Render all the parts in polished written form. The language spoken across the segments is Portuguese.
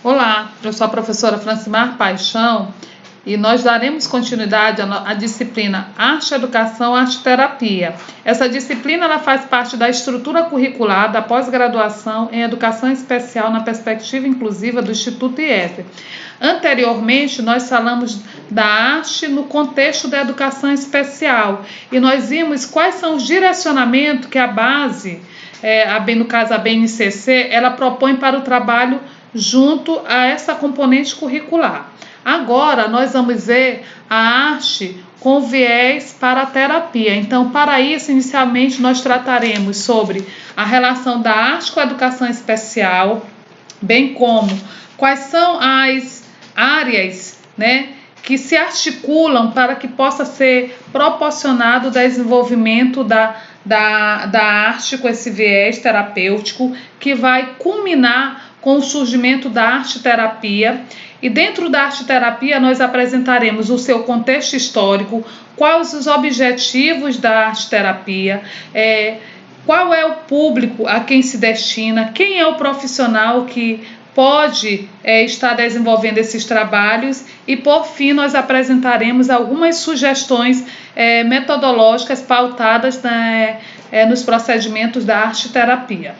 Olá, eu sou a professora Francimar Paixão e nós daremos continuidade à disciplina Arte, Educação, Arte Terapia. Essa disciplina ela faz parte da estrutura curricular da pós-graduação em Educação Especial na Perspectiva Inclusiva do Instituto IESE. Anteriormente, nós falamos da arte no contexto da educação especial e nós vimos quais são os direcionamentos que a base, no caso a BNCC, ela propõe para o trabalho junto a essa componente curricular. Agora nós vamos ver a arte com viés para a terapia. Então, para isso, inicialmente nós trataremos sobre a relação da arte com a educação especial, bem como quais são as áreas, que se articulam para que possa ser proporcionado o desenvolvimento da arte com esse viés terapêutico, que vai culminar com o surgimento da arte-terapia. E dentro da arte-terapia nós apresentaremos o seu contexto histórico, quais os objetivos da arte-terapia, qual é o público a quem se destina, quem é o profissional que pode estar desenvolvendo esses trabalhos e, por fim, nós apresentaremos algumas sugestões metodológicas pautadas nos procedimentos da arte-terapia.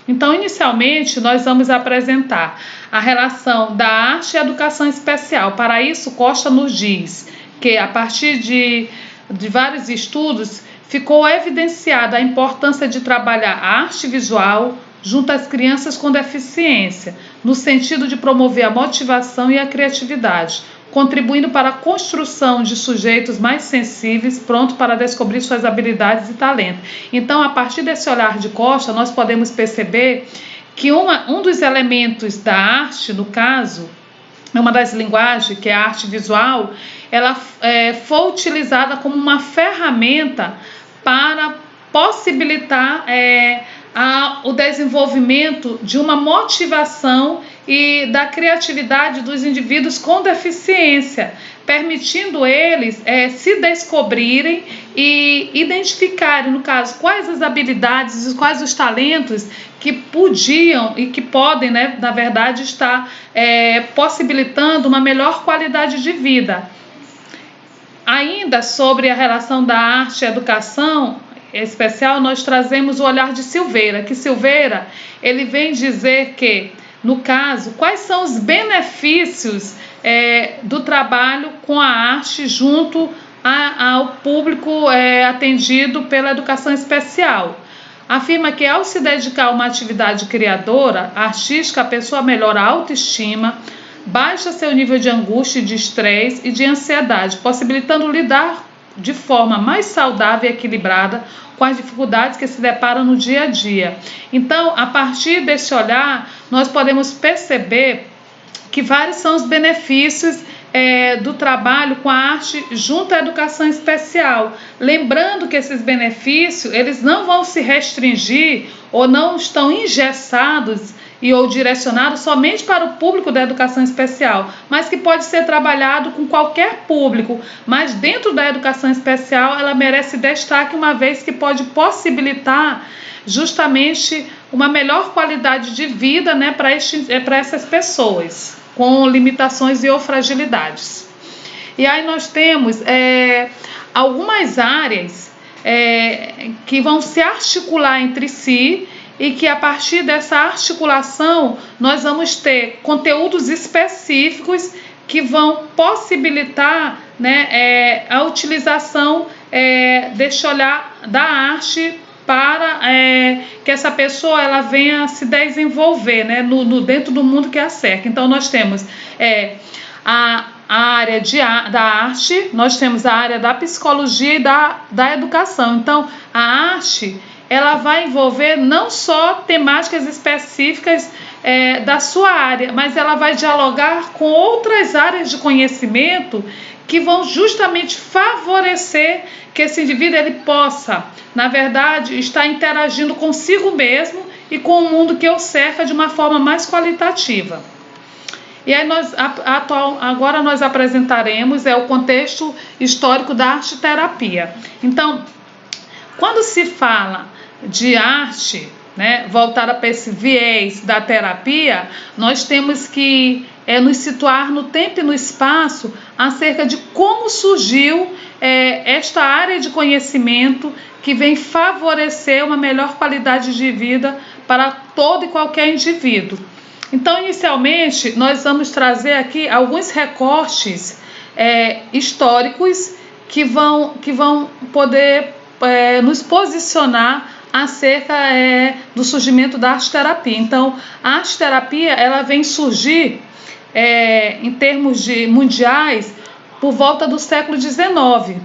Então, inicialmente, nós vamos apresentar a relação da arte e educação especial. Para isso, Costa nos diz que, a partir de vários estudos, ficou evidenciada a importância de trabalhar a arte visual junto às crianças com deficiência, no sentido de promover a motivação e a criatividade, contribuindo para a construção de sujeitos mais sensíveis, prontos para descobrir suas habilidades e talentos. Então, a partir desse olhar de Costa, nós podemos perceber que um dos elementos da arte, no caso, uma das linguagens, que é a arte visual, ela foi utilizada como uma ferramenta para possibilitar o desenvolvimento de uma motivação e da criatividade dos indivíduos com deficiência, permitindo eles se descobrirem e identificarem, no caso, quais as habilidades e quais os talentos que podiam e que podem, na verdade, estar possibilitando uma melhor qualidade de vida. Ainda sobre a relação da arte e educação especial, nós trazemos o olhar de Silveira, que Silveira ele vem dizer que, no caso, quais são os benefícios do trabalho com a arte junto ao público atendido pela educação especial. Afirma que, ao se dedicar a uma atividade criadora, artística, a pessoa melhora a autoestima, baixa seu nível de angústia, de estresse e de ansiedade, possibilitando lidar de forma mais saudável e equilibrada com as dificuldades que se deparam no dia a dia. Então, a partir desse olhar, nós podemos perceber que vários são os benefícios do trabalho com a arte junto à educação especial. Lembrando que esses benefícios, eles não vão se restringir ou não estão engessados ou direcionado somente para o público da educação especial, mas que pode ser trabalhado com qualquer público. Mas dentro da educação especial, ela merece destaque, uma vez que pode possibilitar justamente uma melhor qualidade de vida para essas pessoas com limitações ou fragilidades. E aí nós temos algumas áreas que vão se articular entre si, e que, a partir dessa articulação, nós vamos ter conteúdos específicos que vão possibilitar a utilização deste olhar da arte para que essa pessoa ela venha se desenvolver dentro do mundo que a cerca. Então, nós temos a área da arte, nós temos a área da psicologia e da educação. Então, a arte ela vai envolver não só temáticas específicas da sua área, mas ela vai dialogar com outras áreas de conhecimento que vão justamente favorecer que esse indivíduo ele possa, na verdade, estar interagindo consigo mesmo e com o mundo que o cerca de uma forma mais qualitativa. E aí agora nós apresentaremos o contexto histórico da arte-terapia. Então, quando se fala de arte né, voltada para esse viés da terapia, nós temos que nos situar no tempo e no espaço acerca de como surgiu esta área de conhecimento que vem favorecer uma melhor qualidade de vida para todo e qualquer indivíduo. Então, inicialmente, nós vamos trazer aqui alguns recortes históricos que vão poder nos posicionar acerca do surgimento da arte-terapia. Então, a arte-terapia ela vem surgir em termos mundiais por volta do século XIX,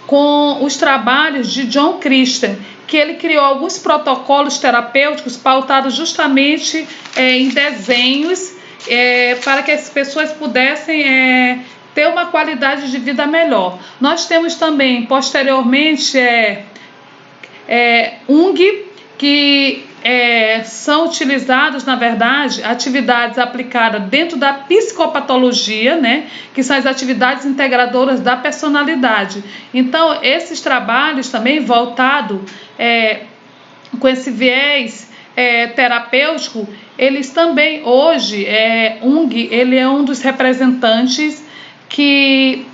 com os trabalhos de John Christian, que ele criou alguns protocolos terapêuticos pautados justamente em desenhos para que as pessoas pudessem ter uma qualidade de vida melhor. Nós temos também, posteriormente, Jung, que são utilizados, na verdade, atividades aplicadas dentro da psicopatologia, né, que são as atividades integradoras da personalidade. Então, esses trabalhos também voltados com esse viés terapêutico, eles também, hoje, Jung, ele é um dos representantes que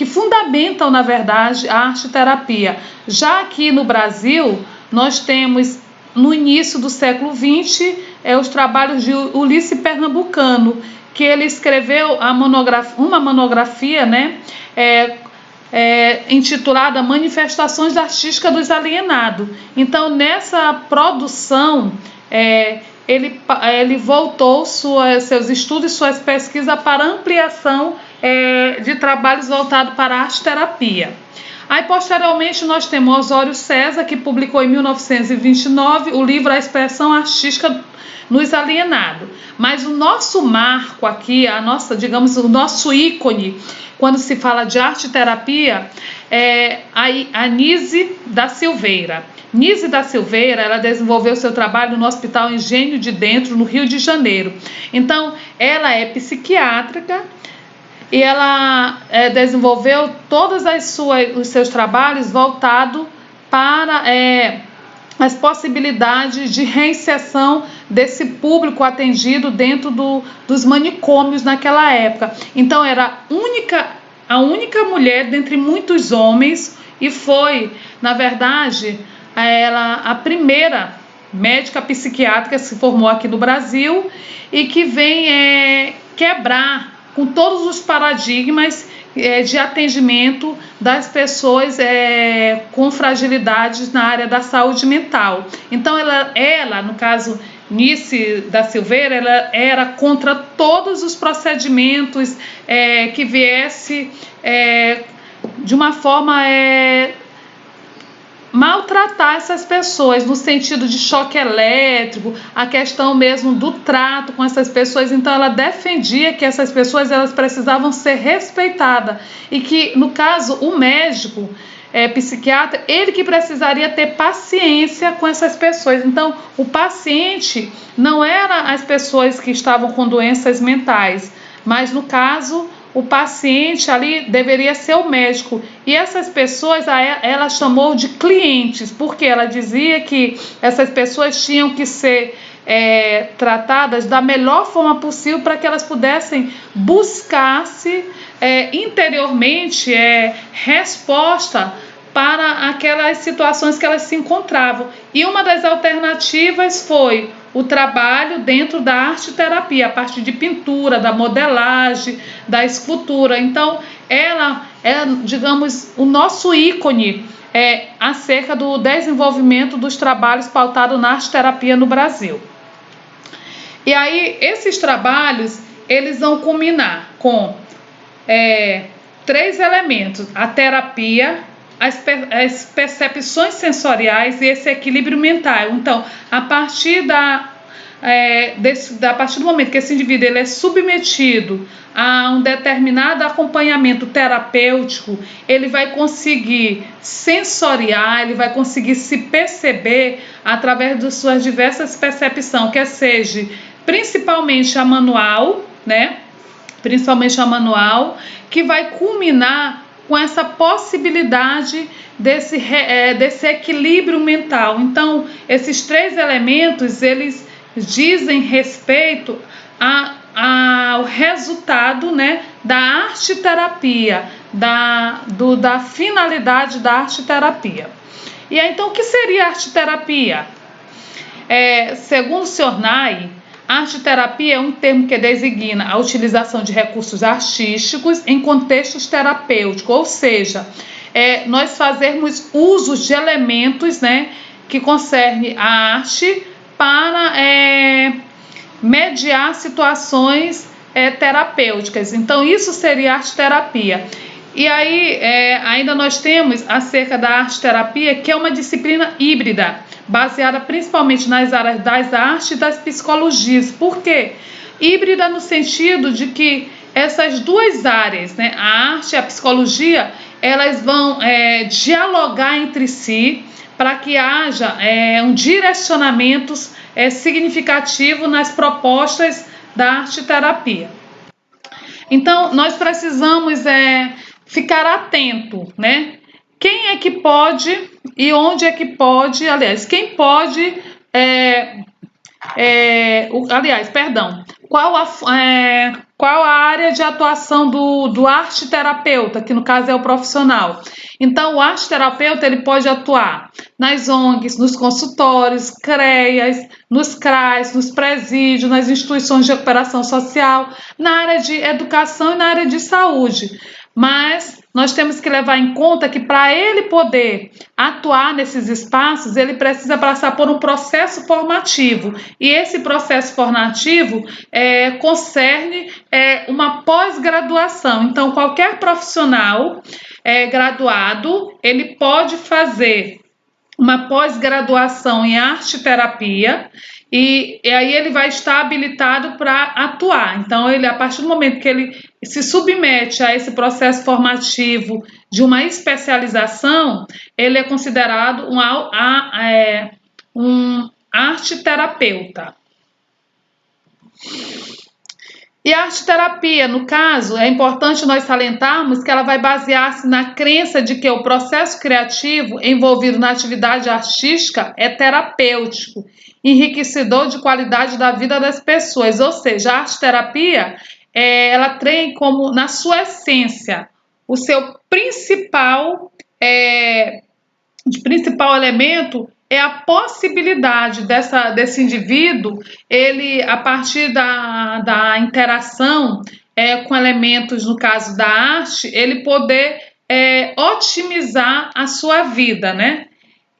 fundamentam, na verdade, a arte-terapia. Já aqui no Brasil, nós temos, no início do século XX, os trabalhos de Ulisses Pernambucano, que ele escreveu uma monografia, né, intitulada Manifestações Artísticas dos Alienados. Então, nessa produção, ele voltou seus estudos e suas pesquisas para ampliação de trabalhos voltados para a arte-terapia. Aí, posteriormente, nós temos Osório César, que publicou em 1929 o livro A Expressão Artística nos Alienados. Mas o nosso marco aqui, o nosso ícone, quando se fala de arte-terapia, é a Nise da Silveira. Nise da Silveira, ela desenvolveu seu trabalho no Hospital Engenho de Dentro, no Rio de Janeiro. Então, ela é psiquiátrica, e ela desenvolveu todos os seus trabalhos voltados para as possibilidades de reinserção desse público atendido dentro dos manicômios naquela época. Então, era a única mulher dentre muitos homens e foi, na verdade, ela a primeira médica psiquiátrica que se formou aqui no Brasil e que vem quebrar com todos os paradigmas de atendimento das pessoas com fragilidades na área da saúde mental. Então, ela no caso, Nise da Silveira, ela era contra todos os procedimentos que viesse de uma forma maltratar essas pessoas, no sentido de choque elétrico, a questão mesmo do trato com essas pessoas. Então, ela defendia que essas pessoas elas precisavam ser respeitadas e que, no caso, o médico psiquiatra, ele que precisaria ter paciência com essas pessoas. Então, o paciente não era as pessoas que estavam com doenças mentais, mas, no caso, o paciente ali deveria ser o médico. E essas pessoas, ela chamou de clientes, porque ela dizia que essas pessoas tinham que ser tratadas da melhor forma possível para que elas pudessem buscar-se interiormente resposta para aquelas situações que elas se encontravam. E uma das alternativas foi o trabalho dentro da arte-terapia, a partir de pintura, da modelagem, da escultura. Então, ela é, digamos, o nosso ícone acerca do desenvolvimento dos trabalhos pautados na arte-terapia no Brasil. E aí, esses trabalhos, eles vão culminar com 3 elementos: a terapia, as percepções sensoriais e esse equilíbrio mental. Então, a partir do momento que esse indivíduo ele é submetido a um determinado acompanhamento terapêutico, ele vai conseguir sensoriar, ele vai conseguir se perceber através de suas diversas percepções, quer seja principalmente a manual, né? Principalmente a manual, que vai culminar com essa possibilidade desse equilíbrio mental. Então, esses 3 elementos, eles dizem respeito ao resultado, né, da arte-terapia, da finalidade da arte-terapia. E aí, então, o que seria arte-terapia? Segundo o Sr. Ney, arte-terapia é um termo que designa a utilização de recursos artísticos em contextos terapêuticos, ou seja, nós fazermos uso de elementos, né, que concernem a arte para mediar situações terapêuticas. Então, isso seria arte-terapia. E aí, ainda nós temos acerca da arte-terapia, que é uma disciplina híbrida, baseada principalmente nas áreas das artes e das psicologias. Por quê? Híbrida no sentido de que essas 2 áreas, né, a arte e a psicologia, elas vão dialogar entre si para que haja um direcionamento significativo nas propostas da arte-terapia. Então, nós precisamos ficar atento, né? Quem é que pode e onde é que pode, aliás, quem pode, qual a área de atuação do arte-terapeuta, que no caso é o profissional. Então, o arte-terapeuta, ele pode atuar nas ONGs, nos consultórios, CREAs, nos CRAs, nos presídios, nas instituições de recuperação social, na área de educação e na área de saúde. Mas nós temos que levar em conta que para ele poder atuar nesses espaços, ele precisa passar por um processo formativo. E esse processo formativo concerne uma pós-graduação. Então, qualquer profissional graduado, ele pode fazer uma pós-graduação em arte-terapia e aí ele vai estar habilitado para atuar. Então, a partir do momento que ele se submete a esse processo formativo de uma especialização, ele é considerado um arte-terapeuta. E a arte-terapia, no caso, é importante nós salientarmos que ela vai basear-se na crença de que o processo criativo envolvido na atividade artística é terapêutico, enriquecedor de qualidade da vida das pessoas. Ou seja, a arte-terapia, ela tem como, na sua essência, o seu principal elemento é a possibilidade desse indivíduo, ele, a partir da interação com elementos, no caso da arte, ele poder otimizar a sua vida, né?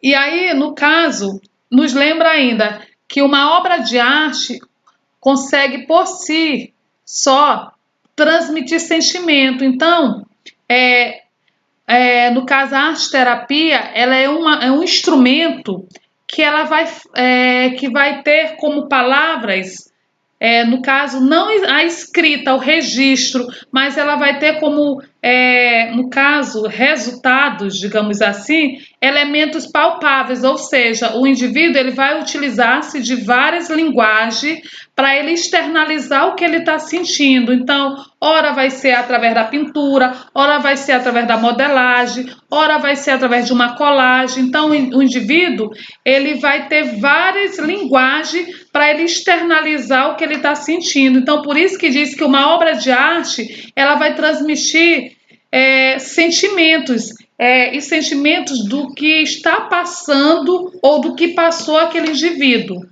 E aí, no caso, nos lembra ainda que uma obra de arte consegue, por si só, transmitir sentimento. Então, no caso, a arte-terapia, ela é um instrumento que ela que vai ter como palavras, no caso, não a escrita, o registro, mas ela vai ter como, no caso, resultados, digamos assim, elementos palpáveis, ou seja, o indivíduo ele vai utilizar-se de várias linguagens para ele externalizar o que ele está sentindo. Então, ora vai ser através da pintura, ora vai ser através da modelagem, ora vai ser através de uma colagem. Então, o indivíduo ele vai ter várias linguagens para ele externalizar o que ele está sentindo. Então, por isso que diz que uma obra de arte ela vai transmitir sentimentos, e sentimentos do que está passando ou do que passou aquele indivíduo.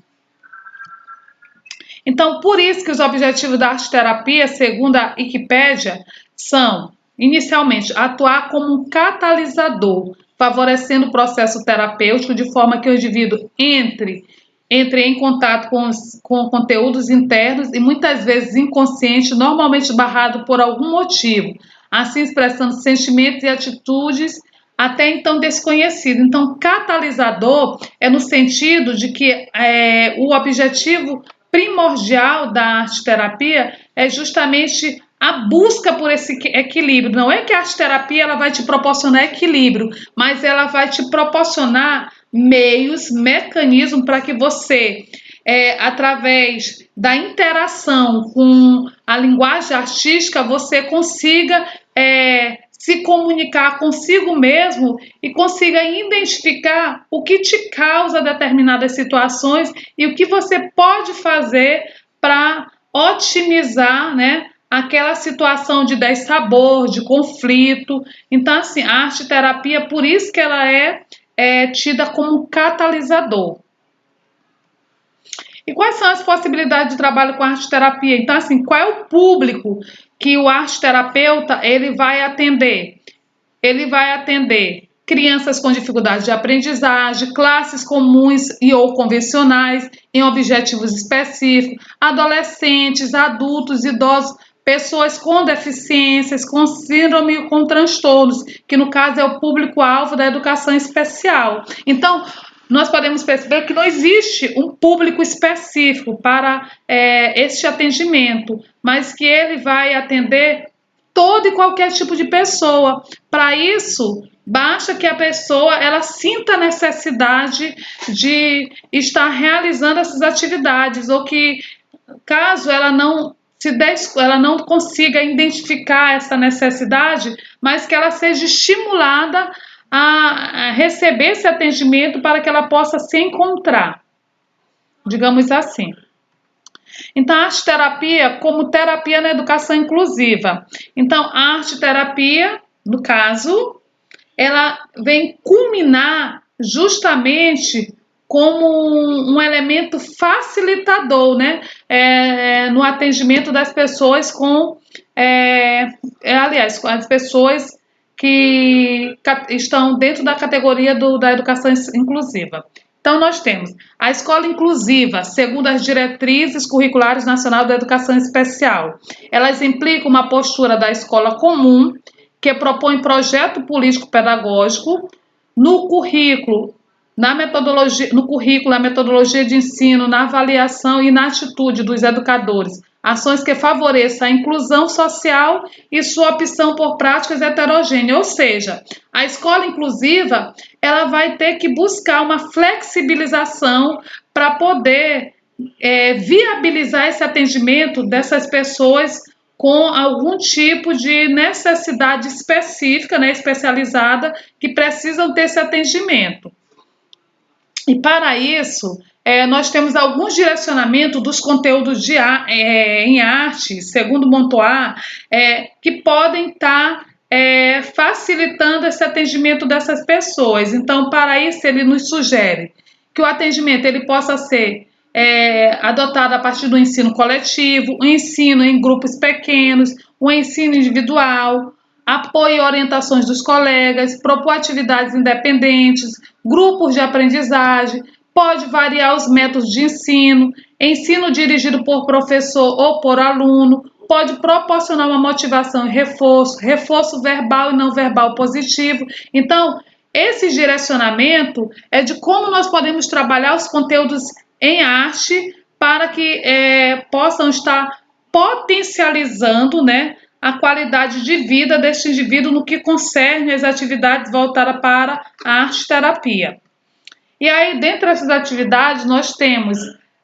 Então, por isso que os objetivos da arte-terapia, segundo a Wikipédia, são, inicialmente, atuar como um catalisador, favorecendo o processo terapêutico de forma que o indivíduo entre em contato com conteúdos internos e muitas vezes inconsciente, normalmente barrado por algum motivo, assim expressando sentimentos e atitudes até então desconhecidos. Então, catalisador é no sentido de que o objetivo primordial da arte-terapia é justamente a busca por esse equilíbrio. Não é que a arte-terapia ela vai te proporcionar equilíbrio, mas ela vai te proporcionar meios, mecanismos para que você, através da interação com a linguagem artística, você consiga se comunicar consigo mesmo e consiga identificar o que te causa determinadas situações e o que você pode fazer para otimizar, né, aquela situação de dessabor, de conflito. Então, assim, a arte-terapia, por isso que ela é tida como catalisador. E quais são as possibilidades de trabalho com arte-terapia? Então, assim, qual é o público que o arte-terapeuta ele vai atender? Ele vai atender crianças com dificuldade de aprendizagem, classes comuns e ou convencionais em objetivos específicos, adolescentes, adultos, idosos, pessoas com deficiências, com síndrome e com transtornos, que no caso é o público-alvo da educação especial. Então, nós podemos perceber que não existe um público específico para este atendimento, mas que ele vai atender todo e qualquer tipo de pessoa. Para isso, basta que a pessoa ela sinta a necessidade de estar realizando essas atividades, ou que, caso ela não consiga identificar essa necessidade, mas que ela seja estimulada a receber esse atendimento para que ela possa se encontrar, digamos assim. Então, a arte-terapia como terapia na educação inclusiva. Então, a arte-terapia, no caso, ela vem culminar justamente como um elemento facilitador, né, no atendimento das pessoas aliás, com as pessoas que estão dentro da categoria da educação inclusiva. Então, nós temos a escola inclusiva, segundo as diretrizes curriculares nacionais da educação especial. Elas implicam uma postura da escola comum, que propõe projeto político-pedagógico no currículo, a metodologia de ensino, na avaliação e na atitude dos educadores, ações que favoreçam a inclusão social e sua opção por práticas heterogêneas, ou seja, a escola inclusiva ela vai ter que buscar uma flexibilização para poder viabilizar esse atendimento dessas pessoas com algum tipo de necessidade específica, né, especializada, que precisam ter esse atendimento. E para isso, nós temos alguns direcionamentos dos conteúdos em arte, segundo Montoir, que podem estar facilitando esse atendimento dessas pessoas. Então, para isso, ele nos sugere que o atendimento ele possa ser adotado a partir do ensino coletivo, o ensino em grupos pequenos, o ensino individual, apoio e orientações dos colegas, propor atividades independentes, grupos de aprendizagem, pode variar os métodos de ensino dirigido por professor ou por aluno, pode proporcionar uma motivação e reforço verbal e não verbal positivo. Então, esse direcionamento é de como nós podemos trabalhar os conteúdos em arte para que possam estar potencializando, né, a qualidade de vida deste indivíduo no que concerne as atividades voltadas para a arte-terapia. E aí, dentre essas atividades, nós temos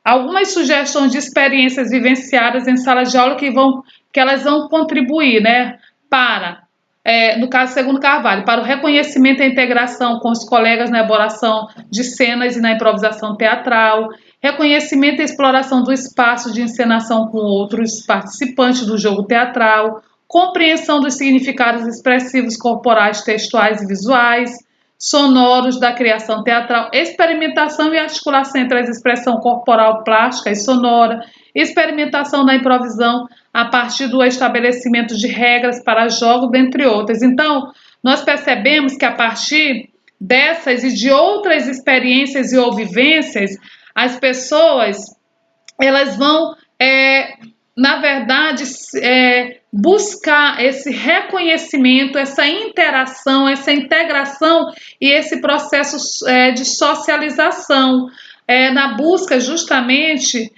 algumas sugestões de experiências vivenciadas em sala de aula que elas vão contribuir, né, para, no caso, segundo Carvalho, para o reconhecimento e integração com os colegas na elaboração de cenas e na improvisação teatral, reconhecimento e exploração do espaço de encenação com outros participantes do jogo teatral, compreensão dos significados expressivos corporais, textuais e visuais, sonoros da criação teatral, experimentação e articulação entre a expressão corporal, plástica e sonora, experimentação da improvisação a partir do estabelecimento de regras para jogos, dentre outras. Então, nós percebemos que a partir dessas e de outras experiências e ou vivências, as pessoas elas vão, na verdade, buscar esse reconhecimento, essa interação, essa integração e esse processo de socialização, na busca justamente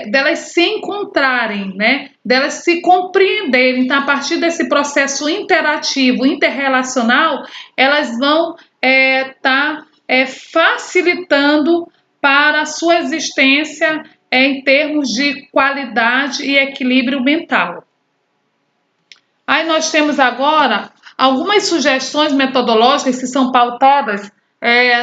delas se encontrarem, né? Delas se compreenderem. Então, a partir desse processo interativo, interrelacional, elas vão estar facilitando para a sua existência em termos de qualidade e equilíbrio mental. Aí nós temos agora Algumas sugestões metodológicas que são pautadas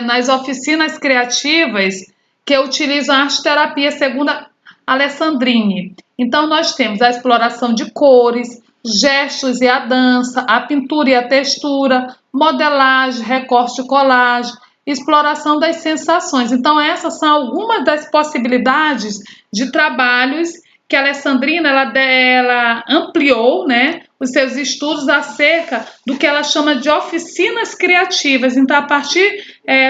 nas oficinas criativas que utilizam a arte-terapia segundo a Alessandrini. Então, nós temos a exploração de cores, gestos e a dança, a pintura e a textura, modelagem, recorte e colagem, exploração das sensações. Então, essas são algumas das possibilidades de trabalhos que a Alessandrina ela ampliou, né, os seus estudos acerca do que ela chama de oficinas criativas. Então, a partir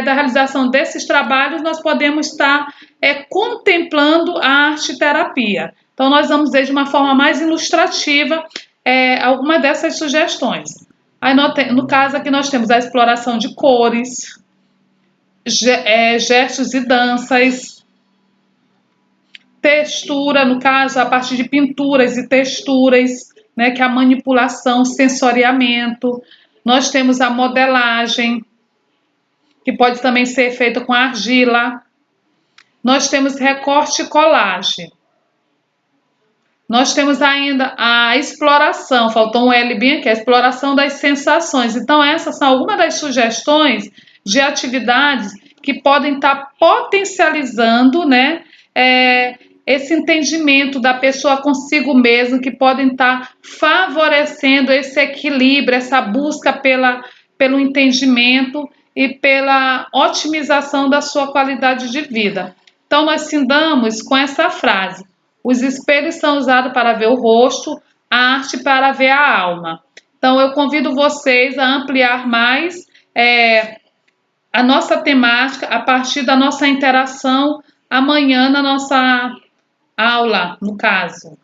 da realização desses trabalhos, nós podemos estar contemplando a arte-terapia. Então, nós vamos ver de uma forma mais ilustrativa alguma dessas sugestões. Aí, no caso aqui, nós temos a exploração de cores, gestos e danças, textura, no caso, a partir de pinturas e texturas, né, que é a manipulação, sensoriamento. Nós temos a modelagem, que pode também ser feita com argila. Nós temos recorte e colagem. Nós temos ainda a exploração, faltou um L bem aqui, a exploração das sensações. Então, essas são algumas das sugestões de atividades que podem estar potencializando, né, esse entendimento da pessoa consigo mesma, que podem estar favorecendo esse equilíbrio, essa busca pelo entendimento e pela otimização da sua qualidade de vida. Então, nós findamos com essa frase: os espelhos são usados para ver o rosto, a arte para ver a alma. Então, eu convido vocês a ampliar mais a nossa temática a partir da nossa interação amanhã na nossa aula, no caso.